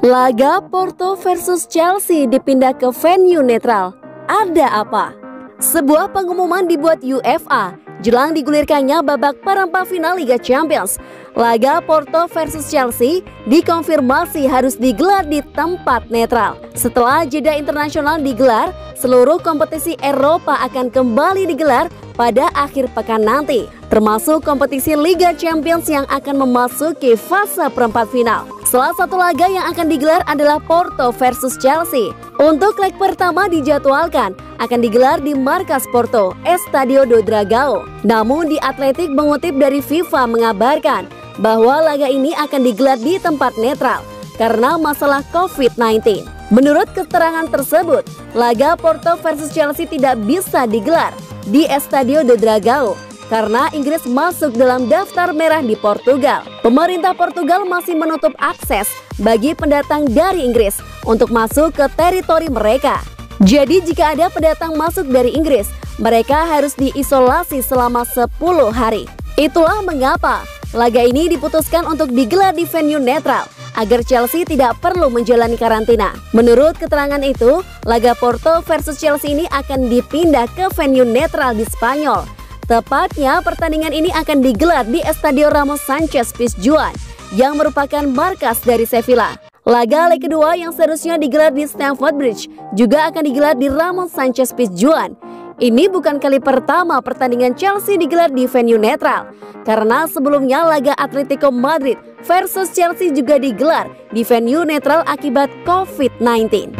Laga Porto versus Chelsea dipindah ke venue netral. Ada apa? Sebuah pengumuman dibuat UEFA jelang digulirkannya babak perempat final Liga Champions. Laga Porto versus Chelsea dikonfirmasi harus digelar di tempat netral. Setelah jeda internasional digelar, seluruh kompetisi Eropa akan kembali digelar pada akhir pekan nanti, termasuk kompetisi Liga Champions yang akan memasuki fase perempat final. Salah satu laga yang akan digelar adalah Porto versus Chelsea. Untuk leg pertama dijadwalkan akan digelar di markas Porto, Estadio do Dragão. Namun di Atletik mengutip dari FIFA mengabarkan bahwa laga ini akan digelar di tempat netral karena masalah COVID-19. Menurut keterangan tersebut, laga Porto versus Chelsea tidak bisa digelar di Estadio do Dragão karena Inggris masuk dalam daftar merah di Portugal. Pemerintah Portugal masih menutup akses bagi pendatang dari Inggris untuk masuk ke teritori mereka. Jadi jika ada pendatang masuk dari Inggris, mereka harus diisolasi selama 10 hari. Itulah mengapa laga ini diputuskan untuk digelar di venue netral agar Chelsea tidak perlu menjalani karantina. Menurut keterangan itu, laga Porto versus Chelsea ini akan dipindah ke venue netral di Spanyol. Tepatnya pertandingan ini akan digelar di Estadio Ramos Sanchez Pizjuan yang merupakan markas dari Sevilla. Laga leg kedua yang seharusnya digelar di Stamford Bridge juga akan digelar di Ramos Sanchez Pizjuan. Ini bukan kali pertama pertandingan Chelsea digelar di venue netral, karena sebelumnya laga Atletico Madrid versus Chelsea juga digelar di venue netral akibat COVID-19.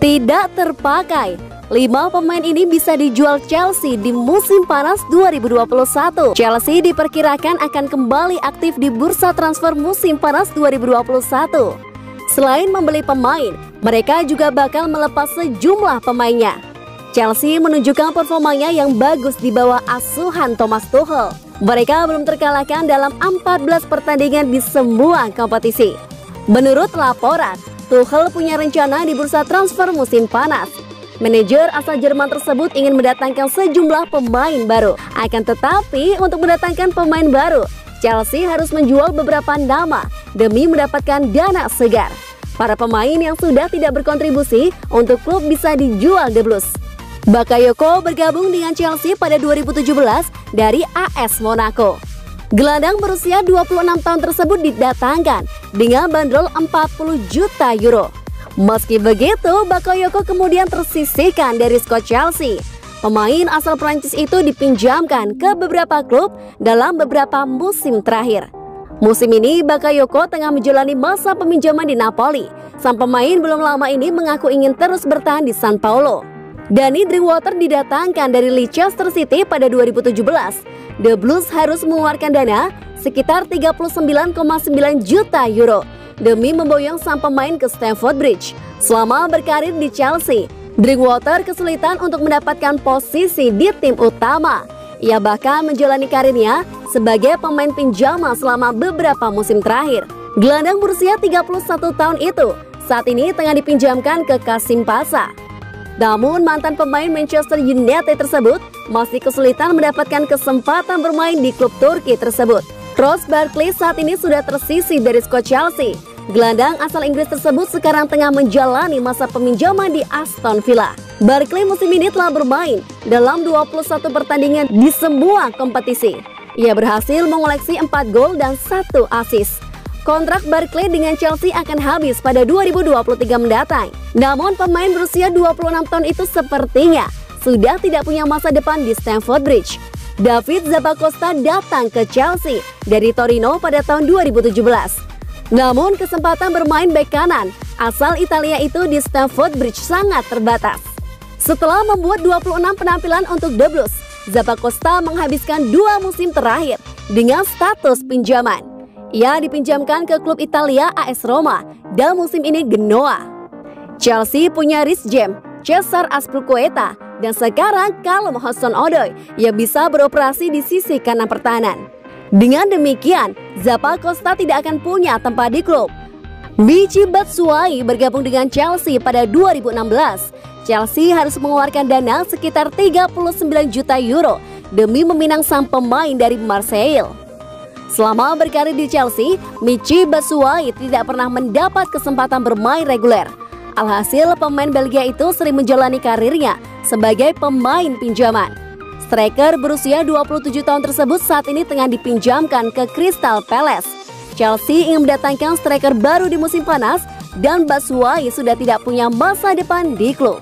Tidak terpakai, 5 pemain ini bisa dijual Chelsea di musim panas 2021. Chelsea diperkirakan akan kembali aktif di bursa transfer musim panas 2021. Selain membeli pemain, mereka juga bakal melepas sejumlah pemainnya. Chelsea menunjukkan performanya yang bagus di bawah asuhan Thomas Tuchel. Mereka belum terkalahkan dalam 14 pertandingan di semua kompetisi. Menurut laporan, Tuchel punya rencana di bursa transfer musim panas. Manajer asal Jerman tersebut ingin mendatangkan sejumlah pemain baru. Akan tetapi untuk mendatangkan pemain baru, Chelsea harus menjual beberapa nama demi mendapatkan dana segar. Para pemain yang sudah tidak berkontribusi untuk klub bisa dijual The Blues. Bakayoko bergabung dengan Chelsea pada 2017 dari AS Monaco. Gelandang berusia 26 tahun tersebut didatangkan dengan bandrol 40 juta euro. Meski begitu, Bakayoko kemudian tersisihkan dari skuad Chelsea. Pemain asal Prancis itu dipinjamkan ke beberapa klub dalam beberapa musim terakhir. Musim ini Bakayoko tengah menjalani masa peminjaman di Napoli. Sang pemain belum lama ini mengaku ingin terus bertahan di San Paulo. Danny Drinkwater didatangkan dari Leicester City pada 2017. The Blues harus mengeluarkan dana sekitar 39,9 juta euro demi memboyong sang pemain ke Stamford Bridge. Selama berkarir di Chelsea, Drinkwater kesulitan untuk mendapatkan posisi di tim utama. Ia bahkan menjalani karirnya sebagai pemain pinjaman selama beberapa musim terakhir. Gelandang berusia 31 tahun itu saat ini tengah dipinjamkan ke Kasim Pasa. Namun mantan pemain Manchester United tersebut masih kesulitan mendapatkan kesempatan bermain di klub Turki tersebut. Ross Barkley saat ini sudah tersisih dari skuad Chelsea. Gelandang asal Inggris tersebut sekarang tengah menjalani masa peminjaman di Aston Villa. Barkley musim ini telah bermain dalam 21 pertandingan di semua kompetisi. Ia berhasil mengoleksi 4 gol dan 1 assist. Kontrak Barkley dengan Chelsea akan habis pada 2023 mendatang. Namun pemain berusia 26 tahun itu sepertinya sudah tidak punya masa depan di Stamford Bridge. David Zappacosta datang ke Chelsea dari Torino pada tahun 2017. Namun kesempatan bermain bek kanan asal Italia itu di Stamford Bridge sangat terbatas. Setelah membuat 26 penampilan untuk The Blues, Zappacosta menghabiskan 2 musim terakhir dengan status pinjaman. Ia dipinjamkan ke klub Italia AS Roma dan musim ini Genoa. Chelsea punya Reece James, Cesar Azpilicueta, dan sekarang Callum Hudson-Odoi yang bisa beroperasi di sisi kanan pertahanan. Dengan demikian, Zappacosta tidak akan punya tempat di klub. Michy Batshuayi bergabung dengan Chelsea pada 2016. Chelsea harus mengeluarkan dana sekitar 39 juta euro demi meminang sang pemain dari Marseille. Selama berkarir di Chelsea, Michy Batshuayi tidak pernah mendapat kesempatan bermain reguler. Alhasil, pemain Belgia itu sering menjalani karirnya sebagai pemain pinjaman. Striker berusia 27 tahun tersebut saat ini tengah dipinjamkan ke Crystal Palace. Chelsea ingin mendatangkan striker baru di musim panas dan Batshuayi sudah tidak punya masa depan di klub.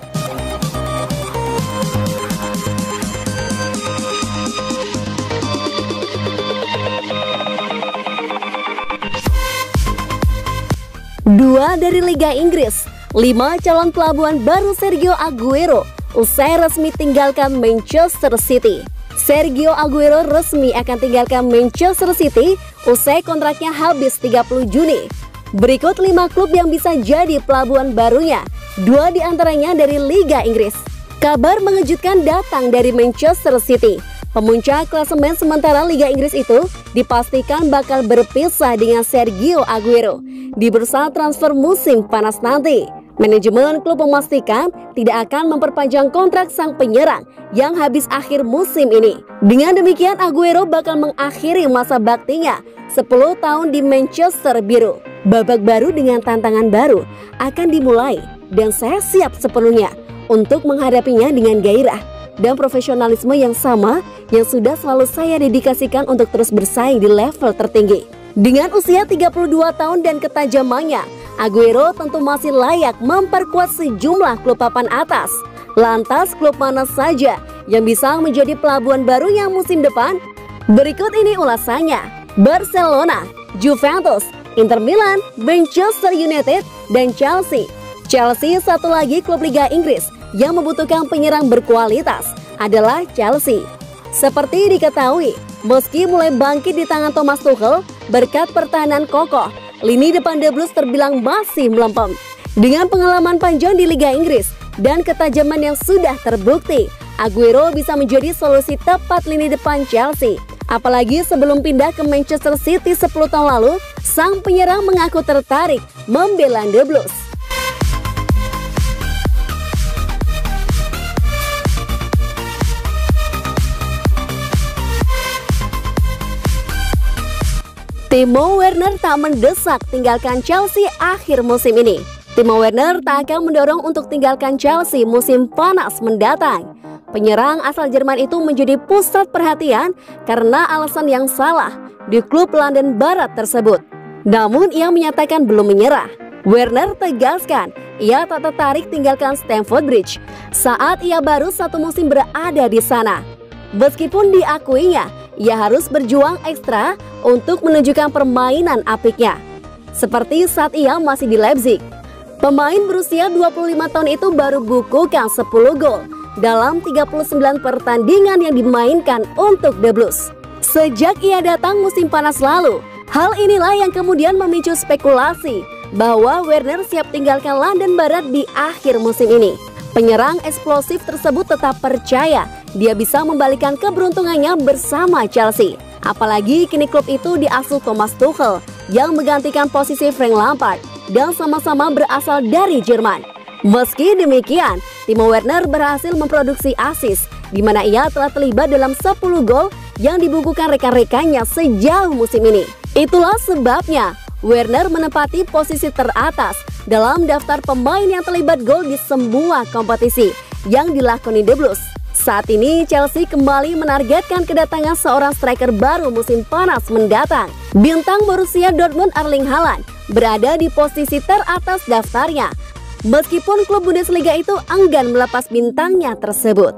Dua dari Liga Inggris, 5 calon pelabuhan baru Sergio Aguero usai resmi tinggalkan Manchester City. Sergio Aguero resmi akan tinggalkan Manchester City usai kontraknya habis 30 Juni. Berikut 5 klub yang bisa jadi pelabuhan barunya, 2 diantaranya dari Liga Inggris. Kabar mengejutkan datang dari Manchester City. Pemuncak klasemen sementara Liga Inggris itu dipastikan bakal berpisah dengan Sergio Aguero di bursa transfer musim panas nanti. Manajemen klub memastikan tidak akan memperpanjang kontrak sang penyerang yang habis akhir musim ini. Dengan demikian, Aguero bakal mengakhiri masa baktinya 10 tahun di Manchester Biru. Babak baru dengan tantangan baru akan dimulai dan saya siap sepenuhnya untuk menghadapinya dengan gairah dan profesionalisme yang sama yang sudah selalu saya dedikasikan untuk terus bersaing di level tertinggi. Dengan usia 32 tahun dan ketajamannya, Aguero tentu masih layak memperkuat sejumlah klub papan atas. Lantas klub mana saja yang bisa menjadi pelabuhan barunya musim depan? Berikut ini ulasannya: Barcelona, Juventus, Inter Milan, Manchester United, dan Chelsea. Chelsea, satu lagi klub Liga Inggris yang membutuhkan penyerang berkualitas adalah Chelsea. Seperti diketahui, meski mulai bangkit di tangan Thomas Tuchel berkat pertahanan kokoh, lini depan The Blues terbilang masih melempem. Dengan pengalaman panjang di Liga Inggris dan ketajaman yang sudah terbukti, Aguero bisa menjadi solusi tepat lini depan Chelsea. Apalagi sebelum pindah ke Manchester City 10 tahun lalu, sang penyerang mengaku tertarik membela The Blues. Timo Werner tak mendesak tinggalkan Chelsea akhir musim ini. Timo Werner tak akan mendorong untuk tinggalkan Chelsea musim panas mendatang. Penyerang asal Jerman itu menjadi pusat perhatian karena alasan yang salah di klub London Barat tersebut. Namun ia menyatakan belum menyerah. Werner tegaskan ia tak tertarik tinggalkan Stamford Bridge saat ia baru 1 musim berada di sana. Meskipun diakuinya, ia harus berjuang ekstra untuk menunjukkan permainan apiknya. Seperti saat ia masih di Leipzig. Pemain berusia 25 tahun itu baru bukukan 10 gol dalam 39 pertandingan yang dimainkan untuk The Blues. Sejak ia datang musim panas lalu, hal inilah yang kemudian memicu spekulasi bahwa Werner siap tinggalkan London Barat di akhir musim ini. Penyerang eksplosif tersebut tetap percaya dia bisa membalikan keberuntungannya bersama Chelsea. Apalagi kini klub itu diasuh Thomas Tuchel yang menggantikan posisi Frank Lampard dan sama-sama berasal dari Jerman. Meski demikian, Timo Werner berhasil memproduksi assist di mana ia telah terlibat dalam 10 gol yang dibukukan rekan-rekannya sejauh musim ini. Itulah sebabnya Werner menempati posisi teratas dalam daftar pemain yang terlibat gol di semua kompetisi yang dilakoni The Blues. Saat ini Chelsea kembali menargetkan kedatangan seorang striker baru musim panas mendatang. Bintang Borussia Dortmund Erling Haaland berada di posisi teratas daftarnya, meskipun klub Bundesliga itu enggan melepas bintangnya tersebut.